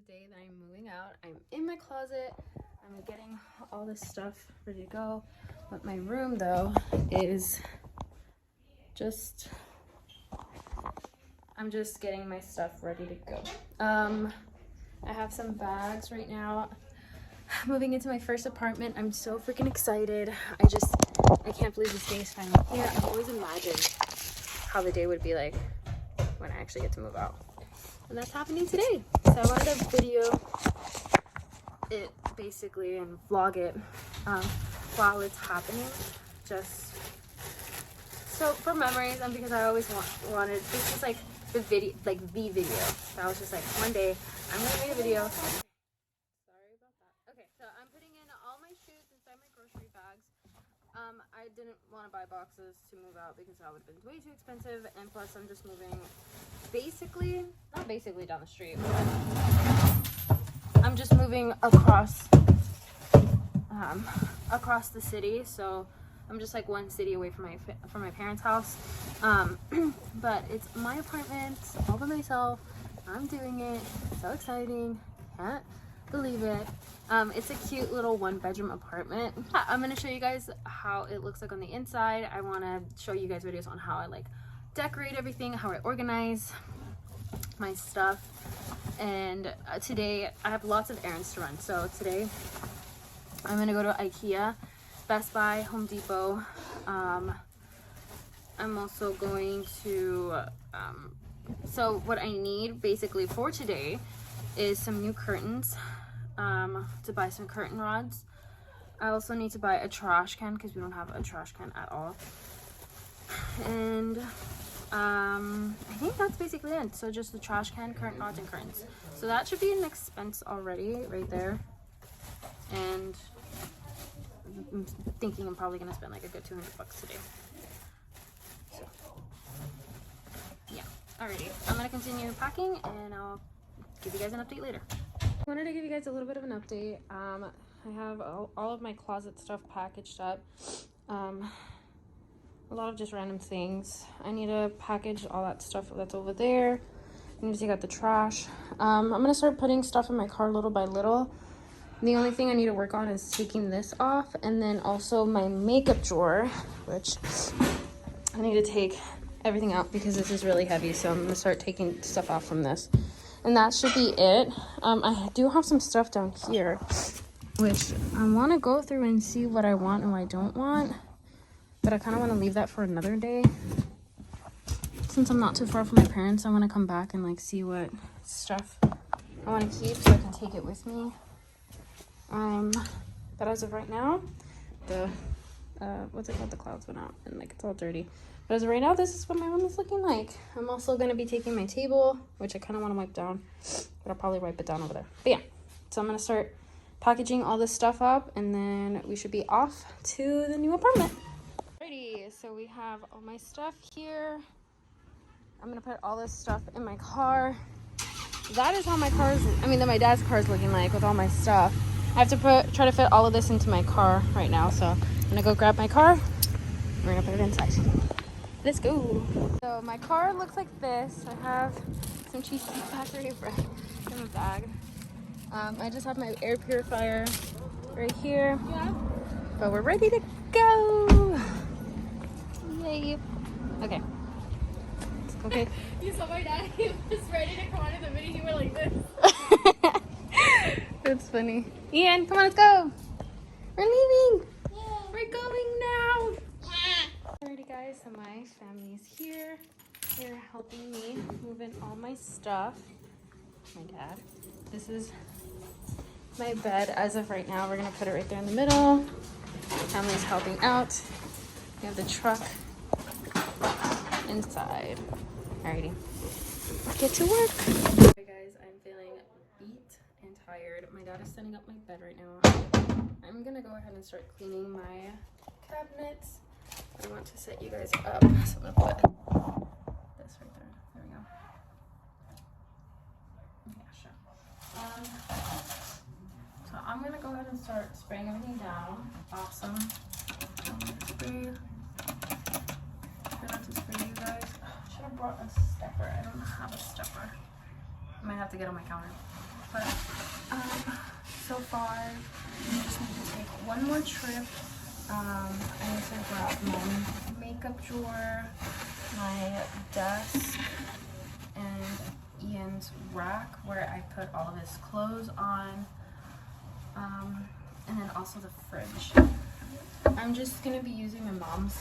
the day that I'm moving out. I'm in my closet. I'm getting all this stuff ready to go. But my room though is just, I'm just getting my stuff ready to go. I have some bags right now. Moving into my first apartment. I'm so freaking excited. I can't believe this day is finally here. I've always imagined how the day would be like when I actually get to move out. And that's happening today. So I wanted to video it basically and vlog it while it's happening. Just so for memories and because I always wanted, this is like the video, So I was just like, one day I'm gonna make a video. Sorry about that. Okay, so I'm putting in all my shoes inside my grocery bags. I didn't want to buy boxes to move out because that would have been way too expensive, and plus I'm just moving not basically down the street, but I'm just moving across the city, so I'm just like one city away from my parents' house. But it's my apartment all by myself. I'm doing it. So exciting. Can't believe it. It's a cute little 1-bedroom apartment. I'm gonna show you guys how it looks like on the inside. I want to show you guys videos on how I like decorate everything, how I organize my stuff. And today I have lots of errands to run. So today I'm gonna go to IKEA, Best Buy, Home Depot. I'm also going to so what I need basically for today is some new curtains, to buy some curtain rods. I also need to buy a trash can because we don't have a trash can at all. And I think that's basically it. So just the trash can, curtain rods, and curtains. So that should be an expense already right there. And I'm thinking I'm probably gonna spend like a good $200 today. So yeah, alrighty. I'm gonna continue packing and I'll give you guys an update later. I wanted to give you guys a little bit of an update. I have all of my closet stuff packaged up. A lot of just random things. I need to package all that stuff that's over there. I need to take out the trash. I'm gonna start putting stuff in my car little by little. The only thing I need to work on is taking this off, and then also my makeup drawer, which I need to take everything out because this is really heavy. So I'm gonna start taking stuff off from this. And that should be it. I do have some stuff down here, which I want to go through and see what I want and what I don't want. But I kind of want to leave that for another day. Since I'm not too far from my parents, I want to come back and like see what stuff I want to keep so I can take it with me. But as of right now, the what's it called? The clouds went out and like it's all dirty. But as of right now, this is what my room is looking like. I'm also going to be taking my table, which I kind of want to wipe down, but I'll probably wipe it down over there. But yeah, so I'm going to start packaging all this stuff up, and then we should be off to the new apartment. Alrighty, so we have all my stuff here. I'm going to put all this stuff in my car. That is how my my dad's car is looking like with all my stuff. I have to try to fit all of this into my car right now, so I'm going to go grab my car. We're going to put it inside. Let's go. So my car looks like this. I have some cheese factory in my bag. I just have my air purifier right here. Yeah. But we're ready to go. Yay. Okay. Okay. You saw my dad, he was ready to come out of the video, he went like this. That's funny. Ian, come on, let's go. We're leaving. Yeah. We're going now. Alrighty guys, so my family's here. They're helping me move in all my stuff. My dad. This is my bed as of right now. We're gonna put it right there in the middle. My family's helping out. We have the truck inside. Alrighty, get to work. Okay guys, I'm feeling beat and tired. My dad is setting up my bed right now. I'm gonna go ahead and start cleaning my cabinets. I want to set you guys up, so I'm gonna put this right there. There we go. Yeah, sure. So I'm gonna go ahead and start spraying everything down. Awesome. Spray. Forgot to spray, you guys. Should have brought a stepper. I don't have a stepper. I might have to get on my counter. But so far, we just need to take one more trip. I need to grab my makeup drawer, my desk, and Ian's rack where I put all of his clothes on, and then also the fridge. I'm just gonna be using my mom's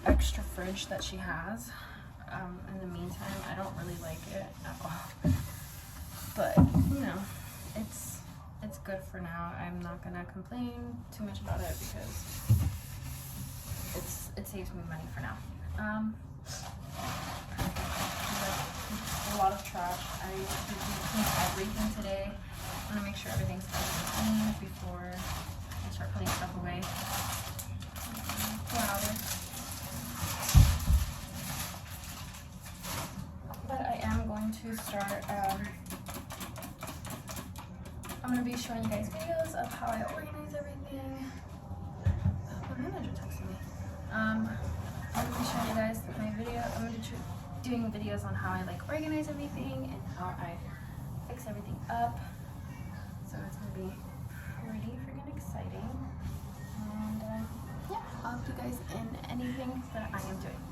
extra fridge that she has. In the meantime, I don't really like it at all, but you know, it's good for now. I'm not gonna complain too much about it because it saves me money for now. A lot of trash. I did clean everything today. I want to make sure everything's nice and clean before I start putting stuff away. Flowers. But I am going to start. I'm going to be showing you guys videos of how I organize everything. My manager texted me. I'm going to be showing you guys my video. I'm going to be doing videos on how I like organize everything and how I fix everything up. So it's going to be pretty freaking exciting. And yeah, I'll update you guys in anything that I am doing.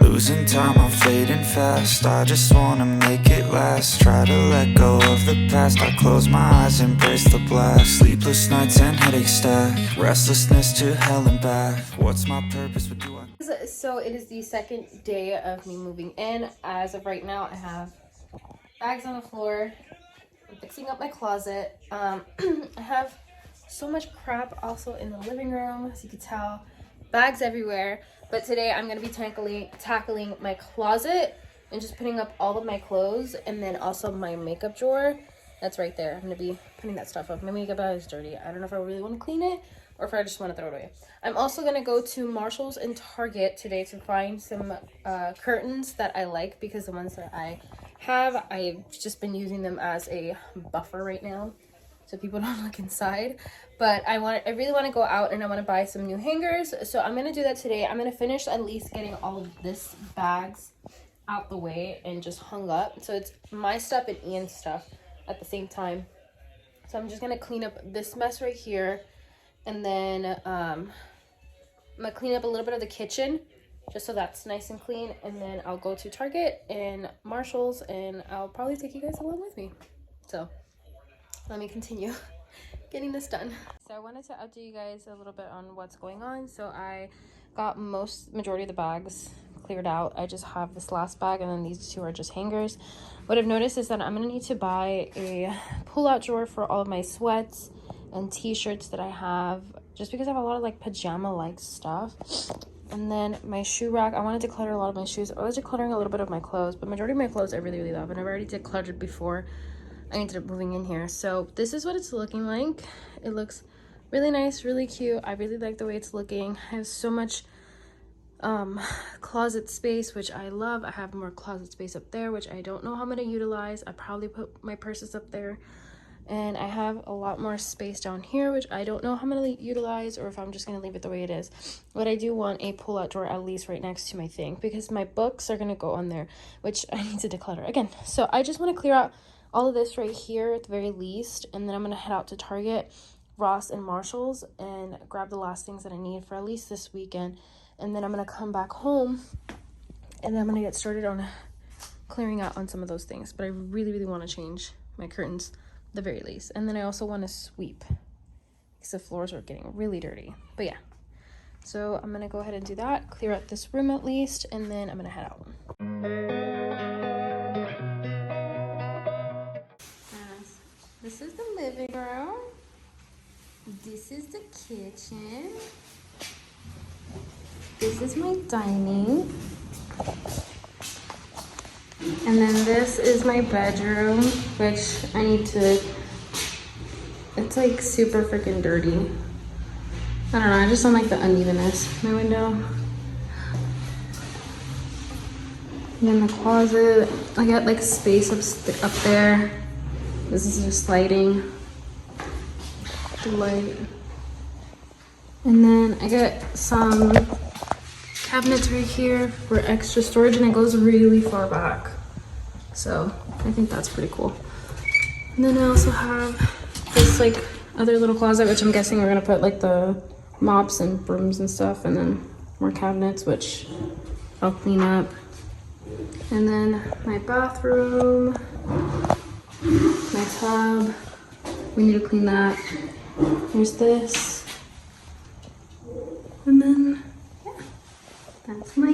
Losing time, I'm fading fast. I just wanna make it last. Try to let go of the past. I close my eyes, embrace the blast. Sleepless nights and headaches stack. Restlessness to hell and back. What's my purpose? What do I... So it is the second day of me moving in. As of right now, I have bags on the floor. I'm fixing up my closet. I have so much crap also in the living room, as you can tell. Bags everywhere. But today I'm going to be tackling my closet and just putting up all of my clothes, and then also my makeup drawer. That's right there. I'm going to be putting that stuff up. My makeup bag is dirty. I don't know if I really want to clean it or if I just want to throw it away. I'm also going to go to Marshall's and Target today to find some curtains that I like, because the ones that I have, I've just been using them as a buffer right now, so people don't look inside. But I really want to go out and I want to buy some new hangers. So I'm going to do that today. I'm going to finish at least getting all of this bags out the way and just hung up. So it's my stuff and Ian's stuff at the same time. So I'm just going to clean up this mess right here. And then I'm going to clean up a little bit of the kitchen just so that's nice and clean. And then I'll go to Target and Marshall's and I'll probably take you guys along with me. So let me continue getting this done. So I wanted to update you guys a little bit on what's going on. So I got majority of the bags cleared out. I just have this last bag and then these two are just hangers. What I've noticed is that I'm gonna need to buy a pull-out drawer for all of my sweats and t-shirts that I have, just because I have a lot of like pajama-like stuff. And then my shoe rack, I wanted to declutter a lot of my shoes. I was decluttering a little bit of my clothes, but majority of my clothes I really love, and I've already decluttered before I ended up moving in here. So this is what it's looking like. It looks really nice, really cute. I really like the way it's looking. I have so much closet space, which I love. I have more closet space up there, which I don't know how I'm gonna utilize. I probably put my purses up there. And I have a lot more space down here, which I don't know how I'm gonna utilize or if I'm just gonna leave it the way it is. But I do want a pull-out drawer at least right next to my thing, because my books are gonna go on there, which I need to declutter again. So I just want to clear out all of this right here at the very least, and then I'm gonna head out to Target, Ross, and Marshall's and grab the last things that I need for at least this weekend. And then I'm gonna come back home and then I'm gonna get started on clearing out on some of those things. But I really want to change my curtains at the very least. And then I also want to sweep because the floors are getting really dirty. But yeah, so I'm gonna go ahead and do that, clear out this room at least, and then I'm gonna head out. This is the living room. This is the kitchen. This is my dining. And then this is my bedroom, which I need to, it's like super freaking dirty. I don't know, I just don't like the unevenness. My window. And then the closet, I got like space up there. This is just lighting. The light. And then I got some cabinets right here for extra storage, and it goes really far back. So I think that's pretty cool. And then I also have this like other little closet, which I'm guessing we're gonna put like the mops and brooms and stuff, and then more cabinets, which I'll clean up. And then my bathroom, my tub, we need to clean that. There's this. And then, yeah, that's my